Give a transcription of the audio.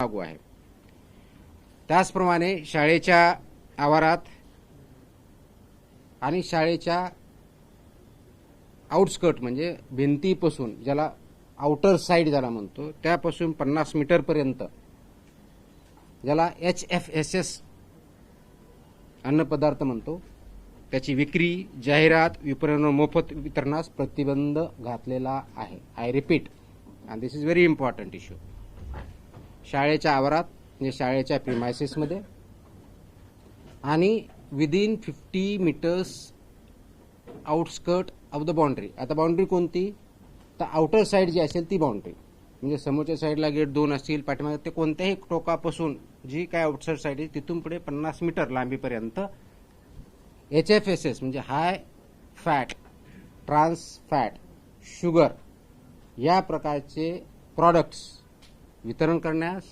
लागू आहे. त्याचप्रमाणे शाळेच्या आवारात आणि शाळेच्या आउटस्कर्ट म्हणजे भिंतीपासून, ज्याला आउटर साइड ज्याला म्हणतो, त्यापासून 50 मीटरपर्यंत, ज्याला HFSS अन्नपदार्थ म्हणतो, त्याची विक्री, जाहिरात, विपणन, मोफत वितरणास प्रतिबंध घातलेला आहे. I repeat, and this is very important issue. शाळेच्या आवारात म्हणजे शाळेच्या प्रिमायसेसमध्ये आणि within 50 metres outskirt of the boundary. आता बाउंड्री कोणती? तर आउटर साइड जी असेल ती बाउंड्री, म्हणजे समोरच्या साईडला गेट 2 असतील, पाठीमागे ते कोणत्याही टोकापासून जी काय आउटसाइड साईड आहे तिथून पुढे 50 मीटर लांबीपर्यंत HFSS म्हणजे high fat, trans fat, sugar या प्रकारचे प्रॉडक्ट्स वितरण करण्यास